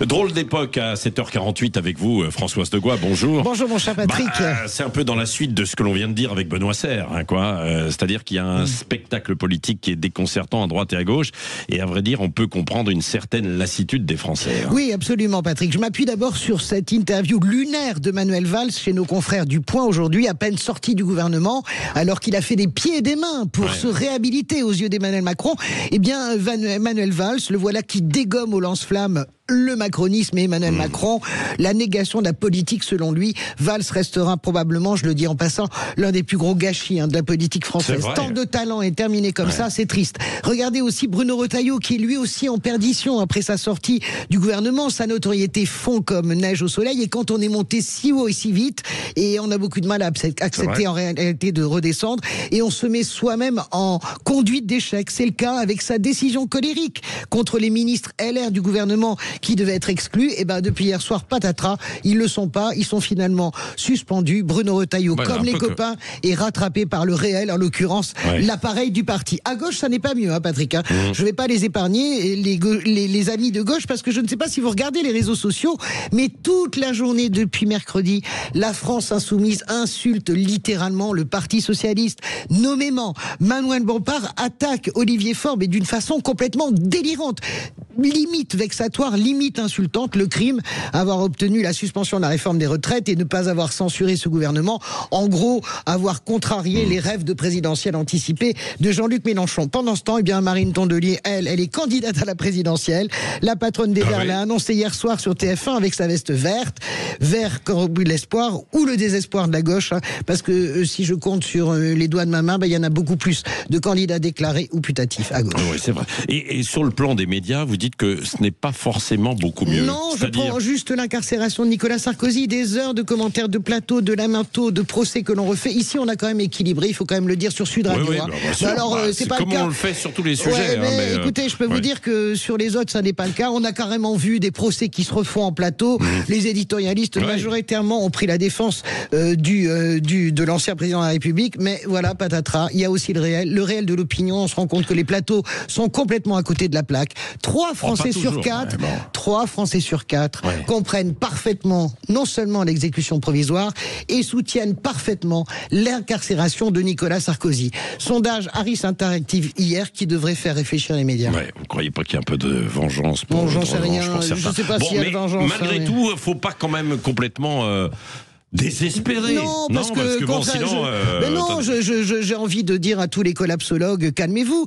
Drôle d'époque à 7h48 avec vous, Françoise Degois, bonjour. Bonjour mon cher Patrick. C'est un peu dans la suite de ce que l'on vient de dire avec Benoît Serre, c'est-à-dire qu'il y a un spectacle politique qui est déconcertant à droite et à gauche, et à vrai dire, on peut comprendre une certaine lassitude des Français. Oui, absolument Patrick. Je m'appuie d'abord sur cette interview lunaire de Manuel Valls chez nos confrères du Point aujourd'hui, à peine sorti du gouvernement, alors qu'il a fait des pieds et des mains pour se réhabiliter aux yeux d'Emmanuel Macron. Eh bien, Manuel Valls, le voilà qui dégomme au lance-flamme le macronisme et Emmanuel Macron, la négation de la politique selon lui. Valls restera probablement, je le dis en passant, l'un des plus gros gâchis de la politique française. Tant de talent est terminé comme ça, c'est triste. Regardez aussi Bruno Retailleau qui est lui aussi en perdition après sa sortie du gouvernement. Sa notoriété fond comme neige au soleil, et quand on est monté si haut et si vite, et on a beaucoup de mal à accepter en réalité de redescendre, et on se met soi-même en conduite d'échec. C'est le cas avec sa décision colérique contre les ministres LR du gouvernement qui devaient être exclus. Et ben depuis hier soir, patatras, ils le sont pas, ils sont finalement suspendus. Bruno Retailleau, comme les copains, est rattrapé par le réel, en l'occurrence l'appareil du parti. À gauche, ça n'est pas mieux, Patrick. Je vais pas les épargner, les amis de gauche, parce que je ne sais pas si vous regardez les réseaux sociaux, mais toute la journée depuis mercredi, la France insoumise insulte littéralement le Parti socialiste, nommément. Manuel Bompard attaque Olivier Faure, mais d'une façon complètement délirante, limite vexatoire, limite insultante. Le crime, avoir obtenu la suspension de la réforme des retraites et ne pas avoir censuré ce gouvernement. En gros, avoir contrarié les rêves de présidentielle anticipée de Jean-Luc Mélenchon. Pendant ce temps, eh bien, Marine Tondelier, elle est candidate à la présidentielle. La patronne des Verts l'a annoncé hier soir sur TF1 avec sa veste verte. Vert comme l'espoir ou le désespoir de la gauche. Parce que si je compte sur les doigts de ma main, il y en a beaucoup plus de candidats déclarés ou putatifs à gauche. Oui, c'est vrai. Et sur le plan des médias, vous dites que ce n'est pas forcément beaucoup mieux. Non, je prends juste l'incarcération de Nicolas Sarkozy, des heures de commentaires de plateau, de lamento, de procès que l'on refait. Ici, on a quand même équilibré, il faut quand même le dire, sur Sud Radio. Alors, c'est pas comme on le fait sur tous les sujets. Écoutez, je peux vous dire que sur les autres, ça n'est pas le cas. On a carrément vu des procès qui se refont en plateau. Les éditorialistes, majoritairement, ont pris la défense de l'ancien président de la République. Mais voilà, patatras, il y a aussi le réel. Le réel de l'opinion, on se rend compte que les plateaux sont complètement à côté de la plaque. 3 Français sur 4 comprennent parfaitement non seulement l'exécution provisoire, et soutiennent parfaitement l'incarcération de Nicolas Sarkozy. Sondage Harris Interactive hier qui devrait faire réfléchir les médias. Vous ne croyez pas qu'il y a un peu de vengeance pour j'en sais rien. Je ne sais pas s'il y a de vengeance. Malgré tout, il ne faut pas quand même complètement... désespéré. Non, parce que bon, sinon... j'ai envie de dire à tous les collapsologues, calmez-vous.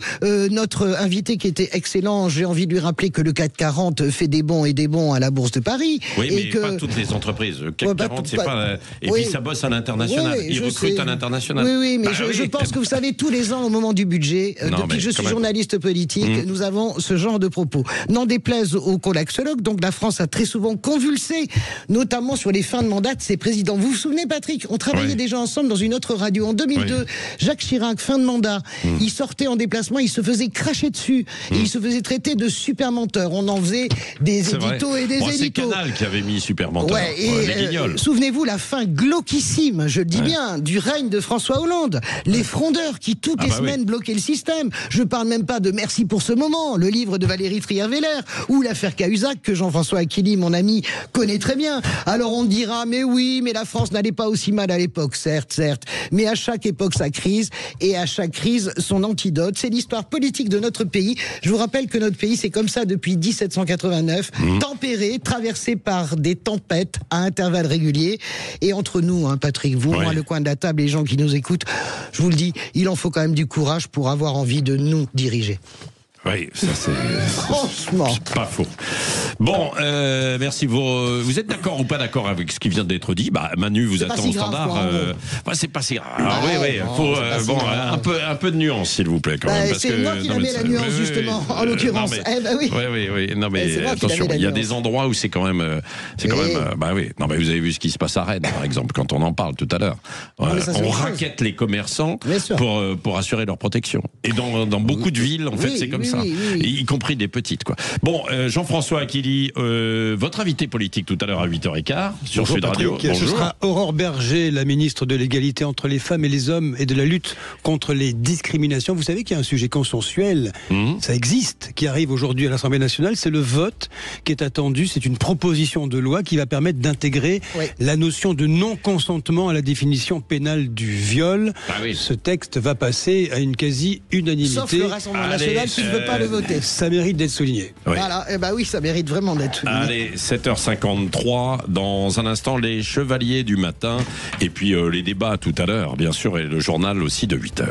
Notre invité qui était excellent, j'ai envie de lui rappeler que le CAC 40 fait des bons et des bons à la Bourse de Paris. Oui, mais pas toutes les entreprises. Le CAC 40, c'est pas... Et puis ça bosse à l'international. Ils recrutent à l'international. Oui, mais je pense que vous savez, tous les ans, au moment du budget, depuis que je suis journaliste politique, nous avons ce genre de propos. N'en déplaise aux collapsologues, donc la France a très souvent convulsé, notamment sur les fins de mandat de ses présidents. Vous vous souvenez, Patrick, on travaillait déjà ensemble dans une autre radio en 2002. Jacques Chirac, fin de mandat, il sortait en déplacement, il se faisait cracher dessus, et il se faisait traiter de super menteur. On en faisait des éditos et des éditos. C'est Canal qui avait mis super menteur. Les Guignols. Souvenez-vous la fin glauquissime, je le dis bien, du règne de François Hollande. Les frondeurs qui toutes les semaines bloquaient le système. Je parle même pas de Merci pour ce moment, le livre de Valérie Trierweiler, ou l'affaire Cahuzac que Jean-François Aquili, mon ami, connaît très bien. Alors on dira, mais oui, mais la France n'allait pas aussi mal à l'époque, certes, mais à chaque époque sa crise, et à chaque crise son antidote. C'est l'histoire politique de notre pays. Je vous rappelle que notre pays, c'est comme ça depuis 1789, tempéré, traversé par des tempêtes à intervalles réguliers. Et entre nous, Patrick, vous, moi, le coin de la table, les gens qui nous écoutent, je vous le dis, il en faut quand même du courage pour avoir envie de nous diriger. Oui, ça c'est... Franchement. C'est pas faux. Bon, merci. Vous êtes d'accord ou pas d'accord avec ce qui vient d'être dit? Manu vous attend au standard. C'est pas si grave. Faut un peu de nuance, s'il vous plaît, quand même. C'est moi qui mets la nuance, justement, en l'occurrence. Oui. Non, mais attention, il y a des endroits où c'est quand même... Non, mais vous avez vu ce qui se passe à Rennes, par exemple, quand on en parle tout à l'heure. On raquette les commerçants pour assurer leur protection. Et dans beaucoup de villes, en fait, c'est comme ça. Y compris des petites, quoi. Bon, Jean-François Aquili. Willy. Votre invité politique tout à l'heure à 8h15 sur Sud Radio. Bonjour. Ce sera Aurore Berger, la ministre de l'égalité entre les femmes et les hommes et de la lutte contre les discriminations. Vous savez qu'il y a un sujet consensuel, ça existe, qui arrive aujourd'hui à l'Assemblée nationale, c'est le vote qui est attendu. C'est une proposition de loi qui va permettre d'intégrer la notion de non-consentement à la définition pénale du viol. Ce texte va passer à une quasi-unanimité. Sauf le Rassemblement national qui ne veut pas le voter. Ça mérite d'être souligné. Voilà, oui, ça mérite vraiment d'être souligné. Allez, 7h53, dans un instant, les chevaliers du matin, et puis les débats tout à l'heure, bien sûr, et le journal aussi de 8h.